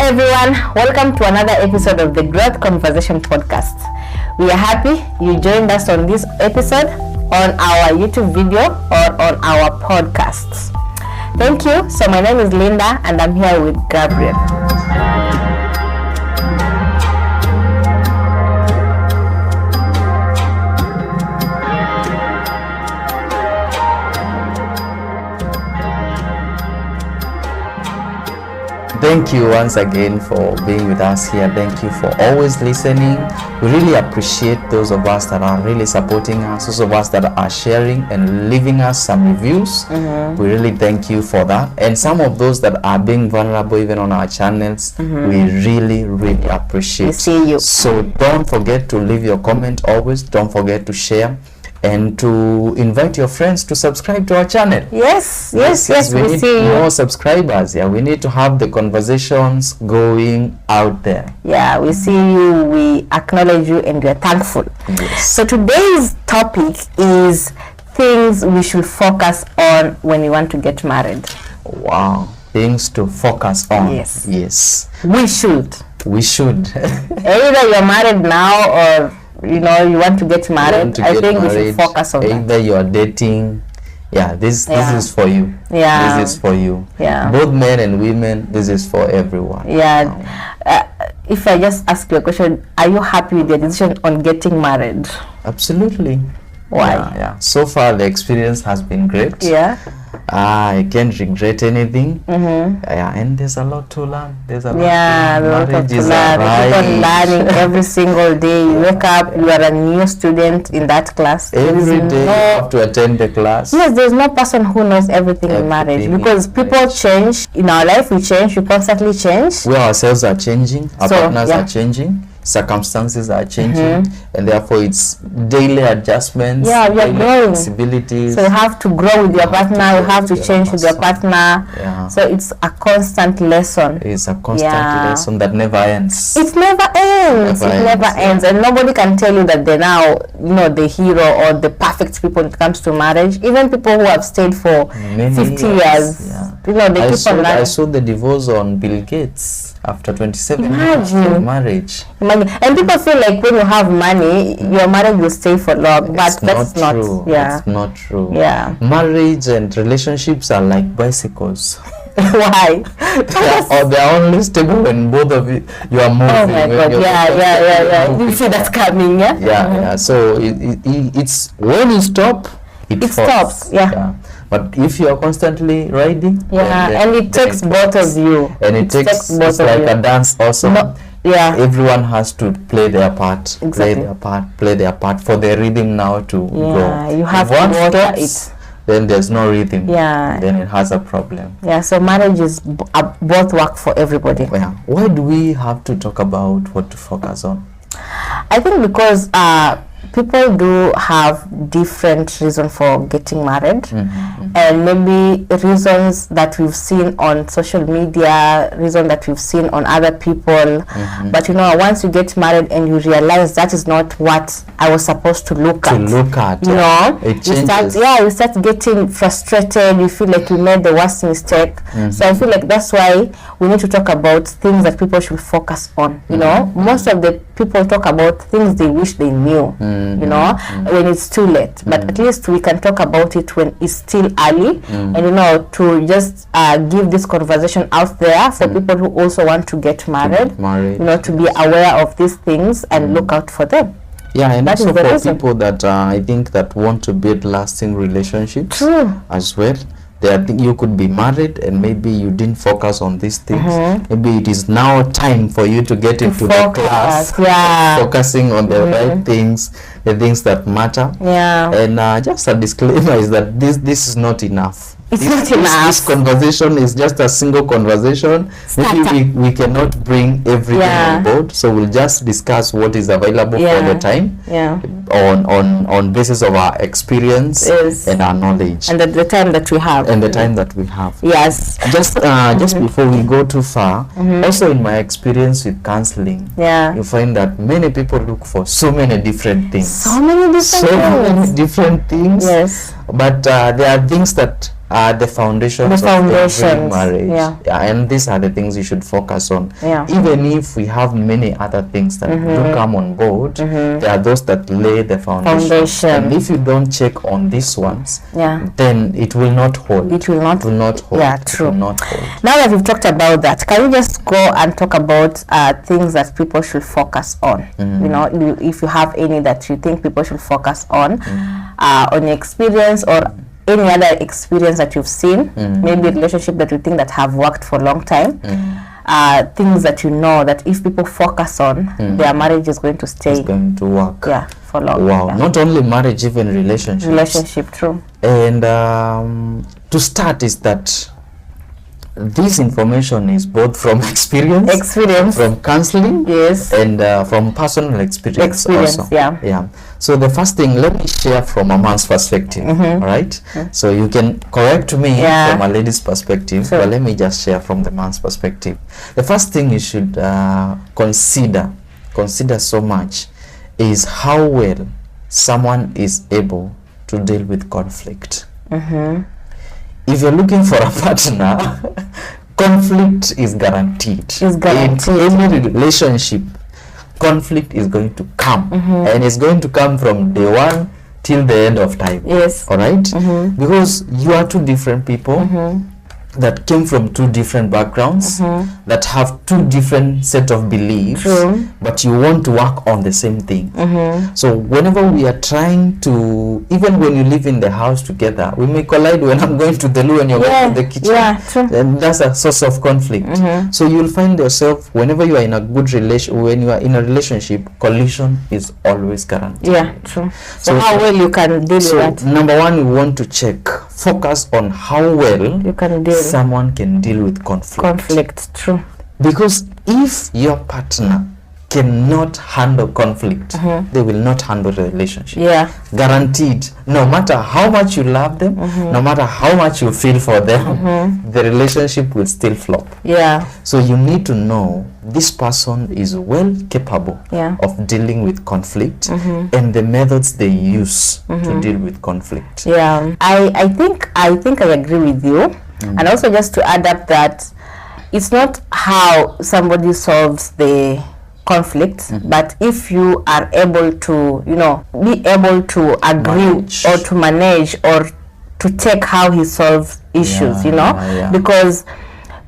everyone, welcome to another episode of the Growth Conversation podcast. We are happy you joined us on this episode, on our YouTube video or on our podcasts. Thank you. So my name is Lyndah and I'm here with Gabriel. Thank you once again for being with us here. Thank you for always listening. We really appreciate those of us that are really supporting us, those of us that are sharing and leaving us some reviews. We really thank you for that. And some of those that are being vulnerable even on our channels, we really appreciate. We see you. So don't forget to leave your comment always. Don't forget to share and to invite your friends to subscribe to our channel. Yes, we need see you. more subscribers. We need to have the conversations going out there. We see you, we acknowledge you, and we're thankful. Yes. So today's topic is things we should focus on when we want to get married. Wow, things to focus on. Yes. We should. Either you're married now or you want to get married. I think we should focus on that. Either you're dating. This is for you. This is for you. Both men and women, this is for everyone. If I just ask you a question, are you happy with your decision on getting married? Absolutely. Why? So far the experience has been great. I can't regret anything. And there's a lot to learn. There's a lot to learn. Keep on learning every single day. You wake up, you are a new student in that class. Every day you have to attend the class. Yes, there's no person who knows everything in marriage, because people change. In our life we change, we constantly change. We ourselves are changing, our partners are changing, circumstances are changing, and therefore it's daily adjustments, we are growing, flexibilities. So you have to grow with your partner, you have to change with your partner. So it's a constant lesson. It's a constant lesson that never ends. It never ends. And nobody can tell you that they're now the hero or the perfect people when it comes to marriage. Even people who have stayed for 50 years, they keep on learning. I saw the divorce on Bill Gates after 27 years of marriage. And people feel like when you have money, your marriage will stay for long, but that's not true. It's not true. Marriage and relationships are like bicycles. Why? They're only stable when both of you are moving. Oh my God! You see that's coming, So it's when you stop, it stops. But if you are constantly riding, and it takes both of you, and it's like a dance also. Everyone has to play their part, play their part for the rhythm now to go. You have to water it. Then there's no rhythm. Then it has a problem. So marriage is both work for everybody. Why do we have to talk about what to focus on? I think because people do have different reasons for getting married, and maybe reasons that we've seen on social media, reasons that we've seen on other people. But once you get married and you realize that is not what I was supposed to look at. It changes. You start getting frustrated. You feel like you made the worst mistake. So I feel like that's why we need to talk about things that people should focus on. Most of the people talk about things they wish they knew. When it's too late, but at least we can talk about it when it's still early, and to just give this conversation out there for people who also want to get married, to be aware of these things and look out for them. And that also for people that I think that want to build lasting relationships as well. You could be married and maybe you didn't focus on these things. Maybe it is now time for you to get into the class, focusing on the right things, the things that matter. And just a disclaimer is that this is not enough. It's not enough. This conversation is just a single conversation. Maybe we cannot bring everything on board, so we'll just discuss what is available for the time, on basis of our experience and our knowledge, and the time that we have. Yes. Just before we go too far, also in my experience with counseling, you find that many people look for so many different things. Yes. But there are things that are the foundations of every marriage. And these are the things you should focus on. Even if we have many other things that do come on board, there are those that lay the foundation. And if you don't check on these ones, then it will not hold. It will not hold. Yeah, true. It will not hold. Now that we've talked about that, can we just go and talk about things that people should focus on? You know, if you have any that you think people should focus on your experience or any other experience that you've seen, maybe a relationship that you think that have worked for a long time, things that you know that if people focus on, their marriage is going to stay. It's going to work. Yeah, for long. Wow. Not only marriage, even relationships. Relationship, true. And to start is that this information is both from experience, from counseling, and from personal experience also. Yeah. So the first thing, let me share from a man's perspective, all right? So you can correct me from a lady's perspective, but let me just share from the man's perspective. The first thing you should consider so much is how well someone is able to deal with conflict. If you're looking for a partner, conflict is guaranteed. In any relationship, conflict is going to come, and it's going to come from day one till the end of time. All right? Because you are two different people that came from two different backgrounds, that have two different set of beliefs, but you want to work on the same thing. So whenever we are trying to, even when you live in the house together, we may collide when I'm going to the loo and you're going to the kitchen, and that's a source of conflict. So you'll find yourself, whenever you are in a good relation, when you are in a relationship, collision is always guaranteed. So how well you can deal with that? Number one, you want to focus on how well you can deal. Someone can deal with conflict. True. Because if your partner cannot handle conflict, they will not handle the relationship. Guaranteed. No matter how much you love them, no matter how much you feel for them, the relationship will still flop. So you need to know this person is well capable of dealing with conflict and the methods they use to deal with conflict. I think I agree with you. And also just to add up that it's not how somebody solves the conflict, but if you are able to, be able to agree or to manage or to check how he solves issues, because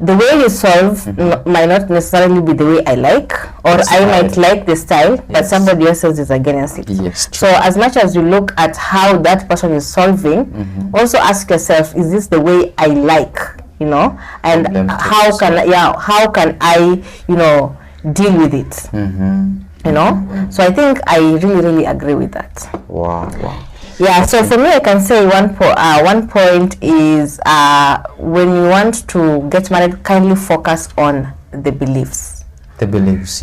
the way you solve might not necessarily be the way I like, or I might like the style, but somebody else is against it. So as much as you look at how that person is solving, also ask yourself, is this the way I like, and how can I, deal with it, So I think I really agree with that. Wow. So for me, I can say one point is when you want to get married, kindly focus on the beliefs. The beliefs,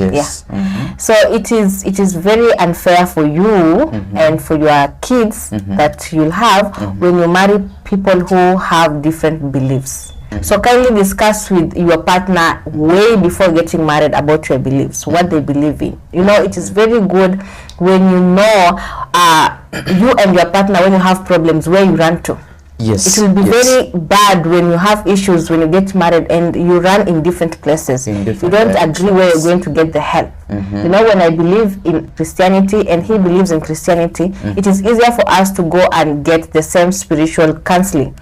So it is very unfair for you and for your kids that you'll have when you marry people who have different beliefs. So kindly discuss with your partner way before getting married about your beliefs, what they believe in. It is very good when you know you and your partner, when you have problems, where you run to. It will be very bad when you have issues when you get married and you run in different places. You don't agree where you're going to get the help. When I believe in Christianity and he believes in Christianity, it is easier for us to go and get the same spiritual counseling,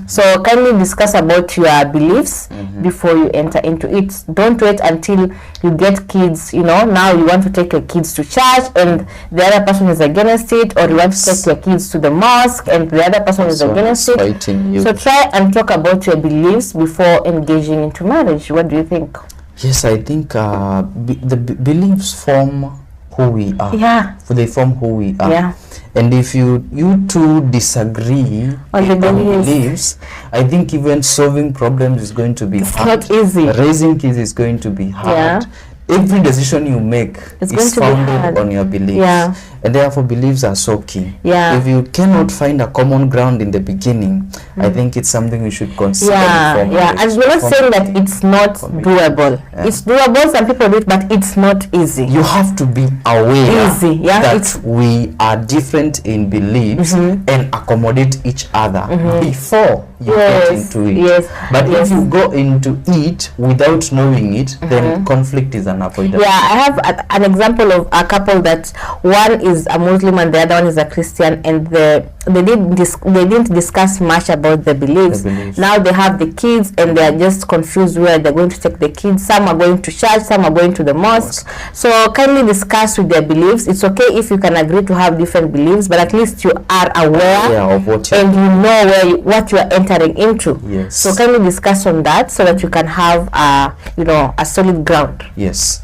So kindly discuss about your beliefs before you enter into it. Don't wait until you get kids, now you want to take your kids to church and the other person is against it, or you want to take your kids to the mosque and the other person is against it. So try and talk about your beliefs before engaging into marriage. What do you think? Yes, I think the beliefs form who we are. They form who we are. And if you two disagree on the beliefs, I think even solving problems is going to be hard. It's not easy. Raising kids is going to be hard. Every decision you make is founded on your beliefs. And therefore beliefs are so key. Yeah. If you cannot find a common ground in the beginning, I think it's something we should consider. Yeah. And we're not saying that it's not doable. Yeah. It's doable, some people do it, but it's not easy. You have to be aware that we are different in beliefs and accommodate each other before you get into it. Yes. But if you go into it without knowing it, then conflict is unavoidable. Yeah, I have an example of a couple that one is a Muslim and the other one is a Christian, and they didn't discuss much about the beliefs. Now they have the kids and they are just confused where they're going to take the kids. Some are going to church, some are going to the mosque. So kindly discuss with their beliefs. It's okay if you can agree to have different beliefs, but at least you are aware of what and you know what you are entering into. Yes. So kindly discuss on that so that you can have a solid ground. Yes.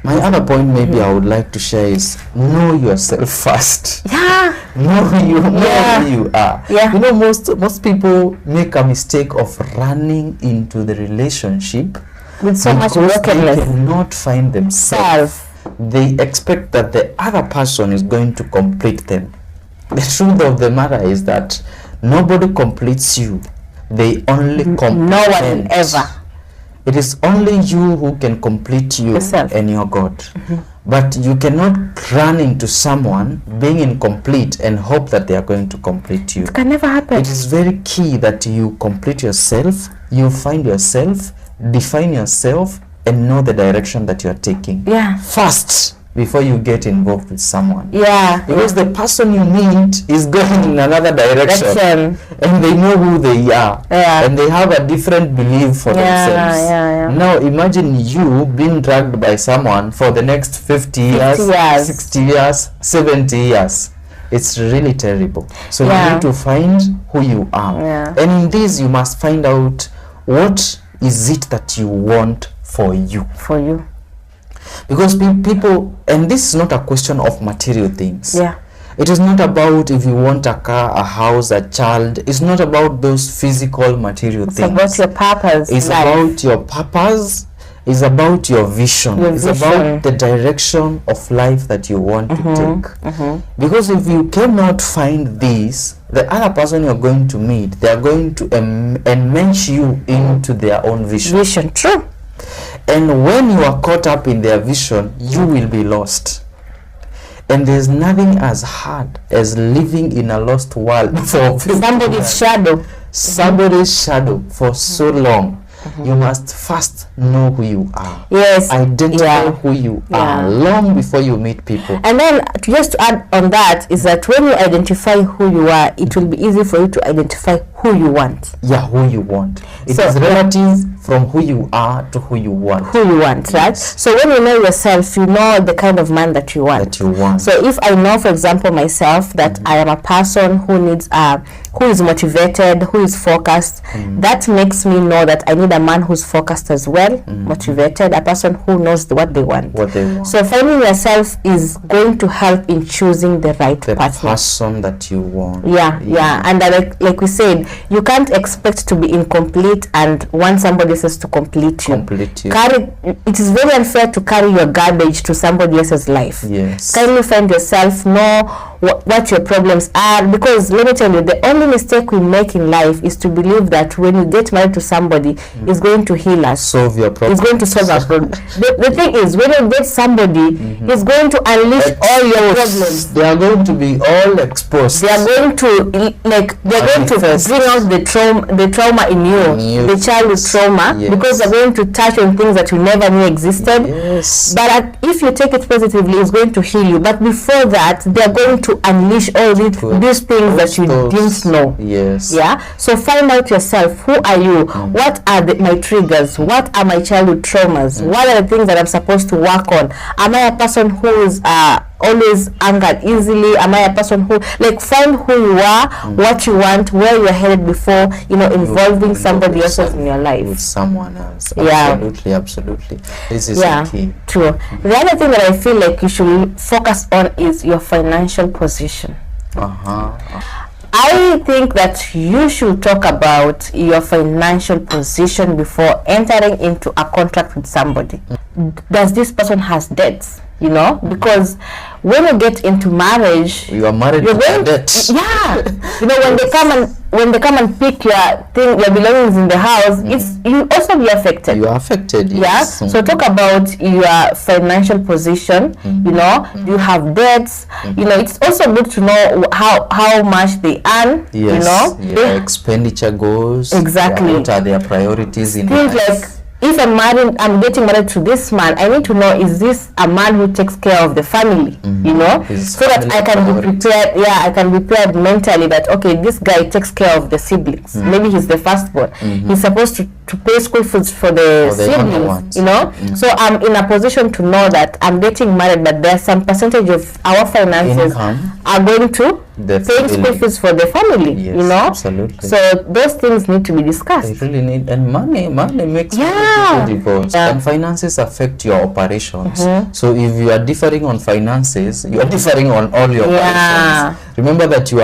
My other point maybe I would like to share is know yourself first. Yeah. Know who you are. Yeah. You know, most people make a mistake of running into the relationship with so much brokenness. They cannot find themselves. They expect that the other person is going to complete them. The truth of the matter is that nobody completes you. They only complete. No one ever. It is only you who can complete you and your God. But you cannot run into someone being incomplete and hope that they are going to complete you. It can never happen. It is very key that you complete yourself, you find yourself, define yourself, and know the direction that you are taking. Yeah. First, before you get involved with someone. Yeah. Because the person you meet is going in another direction. And they know who they are. Yeah. And they have a different belief for themselves. Yeah. Now imagine you being dragged by someone for the next 50 years, 60 years, 70 years. It's really terrible. So you need to find who you are. Yeah. And in this you must find out what is it that you want for you. Because people, and this is not a question of material things. Yeah. It is not about if you want a car, a house, a child. It's not about those physical material things. It's about your purpose. It's about your purpose. It's about your vision. It's about the direction of life that you want to take. Because if you cannot find this, the other person you're going to meet, they are going to enmeshe you into their own vision. True. And when you are caught up in their vision, you will be lost. And there's nothing as hard as living in a lost world for somebody's shadow. Somebody's shadow for so long. You must first know who you are. Yes. Identify who you are long before you meet people. And then just to add on that is that when you identify who you are, it will be easy for you to identify who you want. Yeah, who you want. It is relative from who you are to who you want. Right? So when you know yourself, you know the kind of man that you want. So if I know, for example, myself that I am a person who needs who is motivated, who is focused, that makes me know that I need a man who's focused as well, motivated, a person who knows what they want. So finding yourself is going to help in choosing the right person that you want. Yeah. And like we said, you can't expect to be incomplete and want somebody else to complete you. It is very unfair to carry your garbage to somebody else's life. Yes. Kindly find yourself, know what your problems are, because let me tell you, the only mistake we make in life is to believe that when you get married to somebody, it's going to heal us, solve your problem. It's going to solve our problem. The thing is, when you get somebody, it's going to unleash all your problems. They are going to be all exposed. They are going to bring out the trauma in you, the childhood trauma, because they're going to touch on things that you never knew existed. Yes. But if you take it positively, it's going to heal you. But before that, they are going to unleash all these things that you didn't know. Yes. Yeah. So find out yourself. Who are you? What are my triggers? What are my childhood traumas? What are the things that I'm supposed to work on? Am I a person who is always angered easily? Am I a person who, find who you are, what you want, where you're headed before involving somebody else in your life. With someone else. Absolutely. This is key. True. The other thing that I feel like you should focus on is your financial position. I think that you should talk about your financial position before entering into a contract with somebody. Does this person has debts? you know, because when you get into marriage, you are married to debt. Yeah, you know, when they come and pick your belongings in the house, you also be affected. You are affected. Yes. Yeah. So talk about your financial position. You know, you have debts. You know, it's also good to know how much they earn. Yes. You know, your expenditure goes. Exactly. What are their priorities in things life? like, if I'm getting married to this man, I need to know, is this a man who takes care of the family, you know, so that I can be prepared. Yeah, I can be prepared mentally that, okay, this guy takes care of the siblings. Maybe he's the firstborn. He's supposed to pay school fees for the siblings, you know. So I'm in a position to know that I'm getting married, but there's some percentage of our finances are going to paying school fees for the family, you know. Absolutely. So those things need to be discussed. They really need, and money makes people divorce. And finances affect your operations. So if you are differing on finances, you are differing on all your operations. Remember that you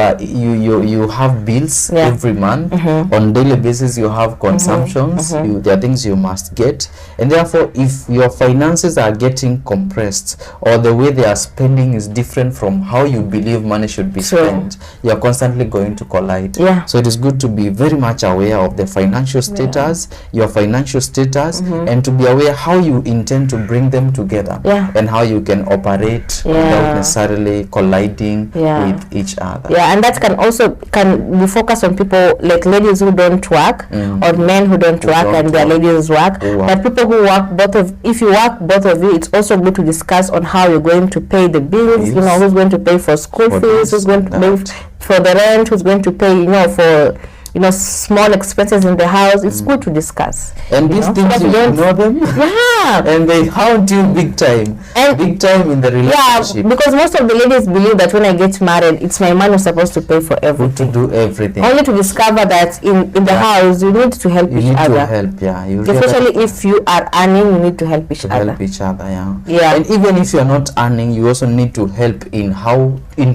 have bills every month. On daily basis you have consumptions. There are things you must get, and therefore if your finances are getting compressed, or the way they are spending is different from how you believe money should be spent, you are constantly going to collide. So it is good to be very much aware of the financial status, your financial status, and to be aware how you intend to bring them together, and how you can operate without necessarily colliding with each other. And that can also be focused on people like ladies who don't work, or men who don't work and their ladies work. But people who work, if you work both of you, it's also good to discuss on how you're going to pay the bills. You know, who's going to pay for school fees, who's going to pay for the rent, who's going to pay, you know, for small expenses in the house. It's good to discuss. And these things, you know them. And they haunt you big time. Big time in the relationship. Because most of the ladies believe that when I get married, it's my man who's supposed to pay for everything. To do everything. Only to discover that in the house, you need to help each other. Especially if you are earning, you need to help each other. And even if you're not earning, you also need to help in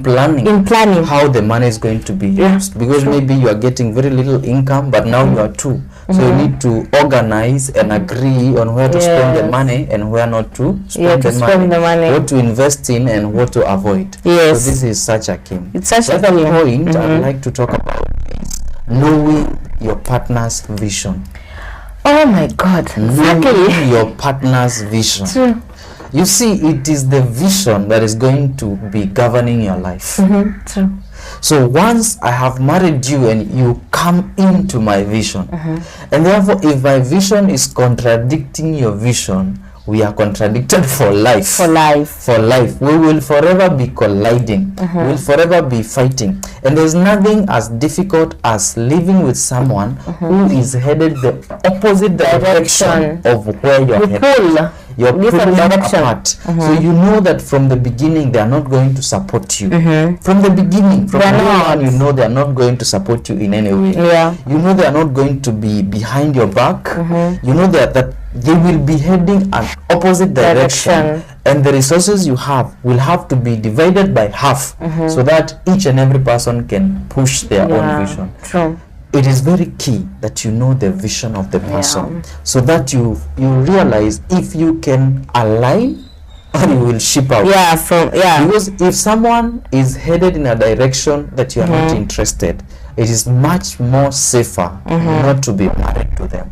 planning how the money is going to be used. Because maybe you are getting very little income, but now you are two. So you need to organize and agree on where to spend the money and where not to spend the money. What to invest in and what to avoid. So this is such a key. It's such a point I'd like to talk about is knowing your partner's vision. Oh my God. Knowing your partner's vision. True. You see, it is the vision that is going to be governing your life. True. So once I have married you and you come into my vision, and therefore if my vision is contradicting your vision, we are contradicted for life. For life. We will forever be colliding. We will forever be fighting. And there's nothing as difficult as living with someone who is headed the opposite direction of where you're headed. You're pulling apart. So you know that from the beginning they are not going to support you. From the beginning, from now on, you know they are not going to support you in any way. You know they are not going to be behind your back. You know that they will be heading an opposite direction. And the resources you have will have to be divided by half, so that each and every person can push their own vision. True. It is very key that you know the vision of the person, so that you realize if you can align or you will ship out. Because if someone is headed in a direction that you are not interested, it is much more safer not to be married to them.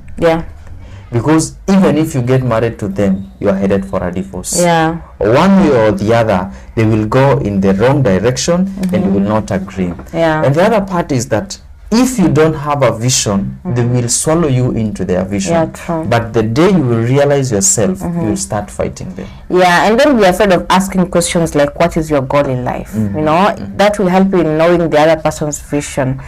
Because even if you get married to them, you are headed for a divorce. One way or the other, they will go in the wrong direction and you will not agree. And the other part is that if you don't have a vision, they will swallow you into their vision. But the day you will realize yourself, you will start fighting them. And don't be afraid of asking questions like, what is your goal in life? You know, that will help you in knowing the other person's vision.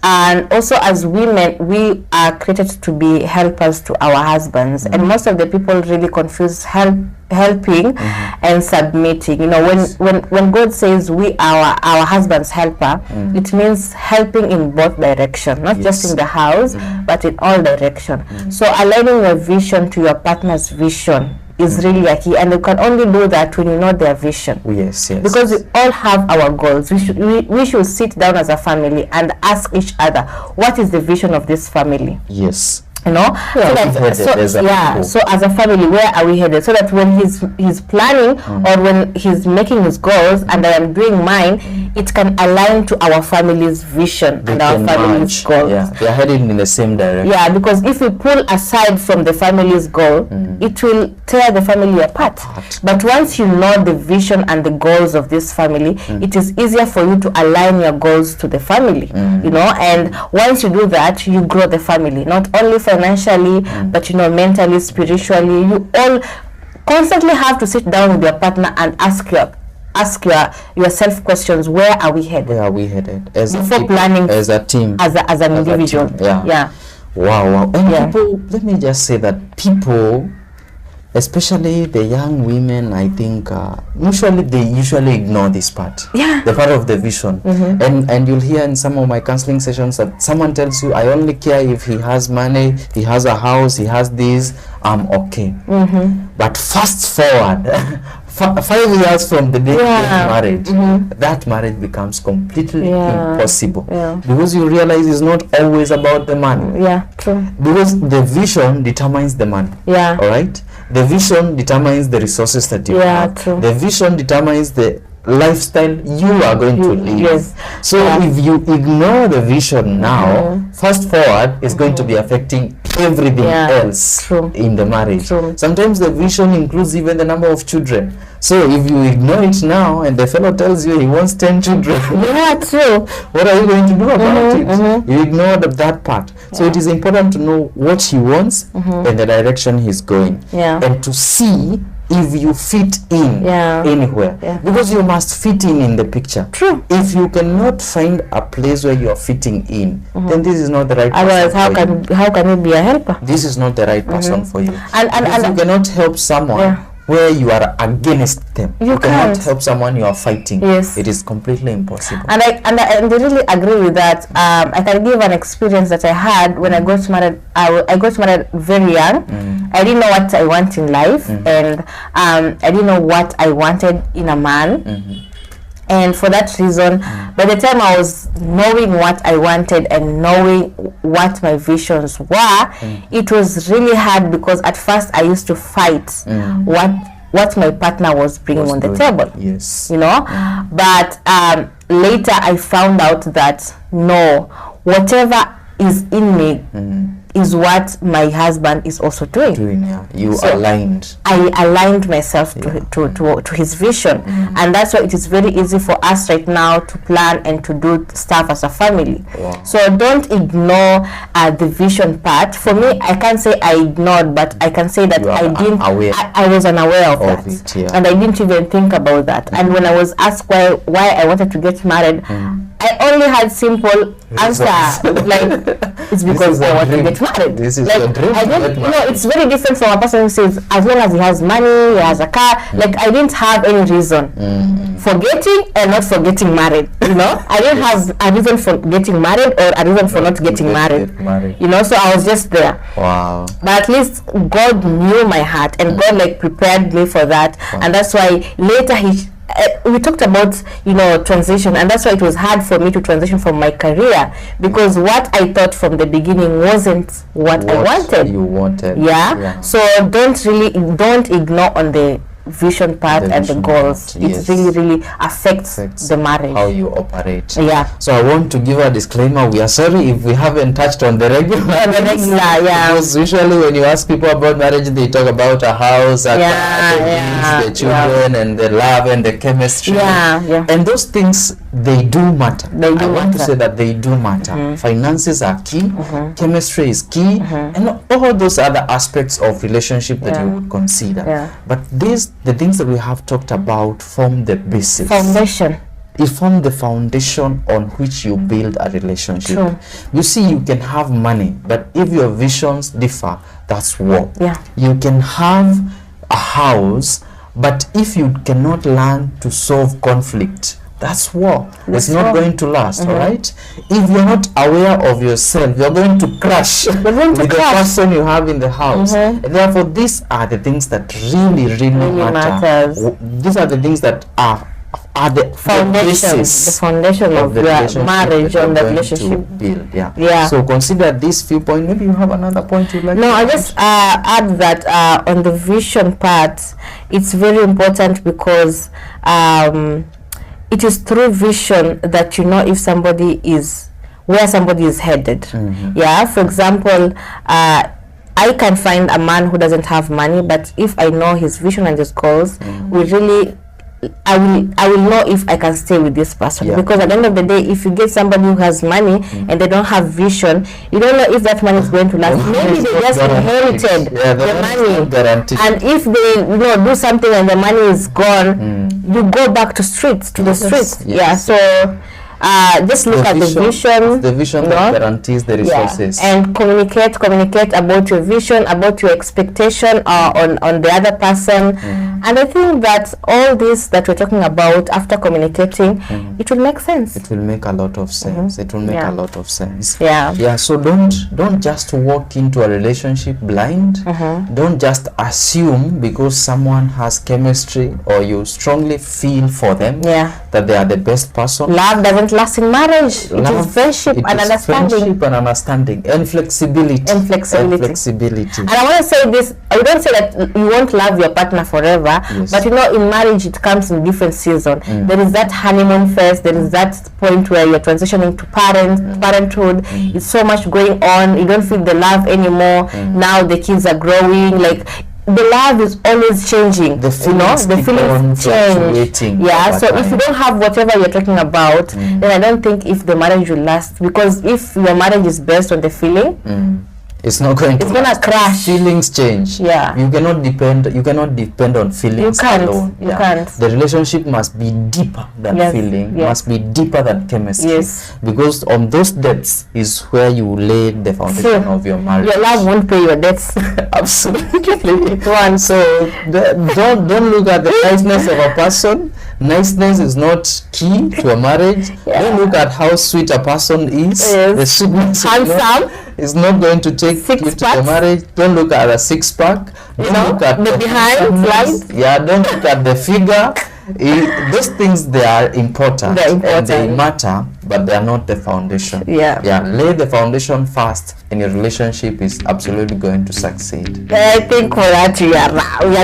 And also, as women, we are created to be helpers to our husbands, and most of the people really confuse helping and submitting. You know, when God says we are our husband's helper, it means helping in both directions, not just in the house, but in all directions. So aligning your vision to your partner's vision is really a key, and you can only do that when you know their vision. Because we all have our goals. We should sit down as a family and ask each other, what is the vision of this family? you know, so as a family, where are we headed? So that when he's planning or when he's making his goals and I am doing mine, it can align to our family's vision and our family's goals. Yeah, they are heading in the same direction. Yeah, because if we pull aside from the family's goal, it will tear the family apart. But once you know the vision and the goals of this family, it is easier for you to align your goals to the family, you know, and once you do that, you grow the family, not only financially, but, you know, mentally, spiritually. You all constantly have to sit down with your partner and ask yourself questions. Where are we headed? Where are we headed? Before planning, as a team, as an individual. Yeah. Wow. And people, let me just say that people, especially the young women, I think they usually ignore this part, the part of the vision. And you'll hear in some of my counseling sessions that someone tells you, I only care if he has money, he has a house, he has this, I'm okay. But fast forward 5 years from the day you get married, that marriage becomes completely impossible, because you realize it's not always about the money. True. Because the vision determines the money. All right, the vision determines the resources that you have. True. The vision determines the lifestyle you are going to live. So if you ignore the vision now, fast forward is going to be affecting everything else in the marriage. Sometimes the vision includes even the number of children. So if you ignore it now and the fellow tells you he wants 10 children, what are you going to do about it? You ignore that part. So it is important to know what he wants and the direction he's going, and to see if you fit in anywhere, because you must fit in the picture. True. If you cannot find a place where you are fitting in, then this is not the right person. Otherwise, how can you be a helper? This is not the right person for you. And you cannot help someone where you are against them. You cannot help someone you are fighting. It is completely impossible. And I really agree with that. I can give an experience that I had when I got married. I got married very young. I didn't know what I want in life, and I didn't know what I wanted in a man. And for that reason, by the time I was knowing what I wanted and knowing what my visions were, it was really hard, because at first I used to fight what my partner was bringing on the table. You know, but later I found out that no, whatever is in me is what my husband is also doing. You aligned. I aligned myself to his vision, and that's why it is very easy for us right now to plan and to do stuff as a family. So don't ignore the vision part. For me, I can't say I ignored, but I can say that I was unaware of that, and I didn't even think about that. And when I was asked why I wanted to get married, I only had simple answer, like, it's because I want to get married. This is like, dream. It's very different from a person who says, as long as he has money, he has a car. Like, I didn't have any reason for getting and not for getting married. You know, I didn't have a reason for getting married or a reason for not getting married. You know, so I was just there. But at least God knew my heart, and God like prepared me for that, and that's why later we talked about, you know, transition, and that's why it was hard for me to transition from my career, because what I thought from the beginning wasn't what I wanted. You wanted. So don't ignore on the vision part and the goals. It really affects the marriage, how you operate. So I want to give a disclaimer. We are sorry if we haven't touched on the regular. Because usually when you ask people about marriage, they talk about a house, the children, and the love and the chemistry. And those things, they do matter. I want to say that they do matter. Finances are key, chemistry is key, and all those other aspects of relationship that you would consider. But the things that we have talked about form the basis. It forms the foundation on which you build a relationship. You see, you can have money, but if your visions differ, that's war. You can have a house, but if you cannot learn to solve conflict, that's war. It's not going to last. All right, if you're not aware of yourself, you're going to crash with the person you have in the house. And therefore, these are the things that really matter. These are the things that are are the foundation of your marriage, on the relationship. Build. Yeah. So consider this few points. Maybe you have another point you'd like to I just add that on the vision part, it's very important because it is through vision that you know if somebody is where somebody is headed. Yeah, for example, I can find a man who doesn't have money, but if I know his vision and his goals, I will know if I can stay with this person. Because at the end of the day, if you get somebody who has money and they don't have vision, you don't know if that money is going to last. Maybe they just inherited the money, and if they do something and the money is gone, you go back to the streets. So just look at the vision that guarantees the resources, and communicate about your vision, about your expectation on the other person. And I think that all this that we're talking about, after communicating, it will make sense. It will make a lot of sense. It will make a lot of sense. So don't just walk into a relationship blind. Don't just assume because someone has chemistry or you strongly feel for them that they are the best person. Love doesn't last in marriage. It is friendship and understanding. And flexibility. And I want to say this, I don't say that you won't love your partner forever, but in marriage it comes in different seasons. There is that honeymoon phase, there is that point where you're transitioning to parenthood. It's so much going on, you don't feel the love anymore. Now the kids are growing, like the love is always changing. The feelings change. So if you don't have whatever you're talking about, then I don't think if the marriage will last, because if your marriage is based on the feeling, it's not going to. It's gonna crash. Feelings change. You cannot depend on feelings alone. You can't. The relationship must be deeper than feeling. Must be deeper than chemistry. Because on those depths is where you lay the foundation of your marriage. Your love won't pay your debts. Absolutely. It won't. So don't look at the niceness of a person. Niceness is not key to a marriage. Don't look at how sweet a person is. The sweetness is not going to take you to the marriage. Don't look at a six-pack. Don't look at the behind, right? Don't look at the figure. Those things, they are important. And they matter, but they are not the foundation. Lay the foundation first, and your relationship is absolutely going to succeed. I think for that we are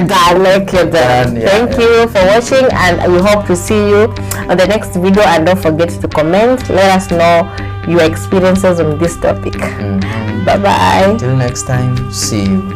done. Thank you for watching, and we hope to see you on the next video. And don't forget to comment. Let us know your experiences on this topic. Bye bye. Till next time, see you.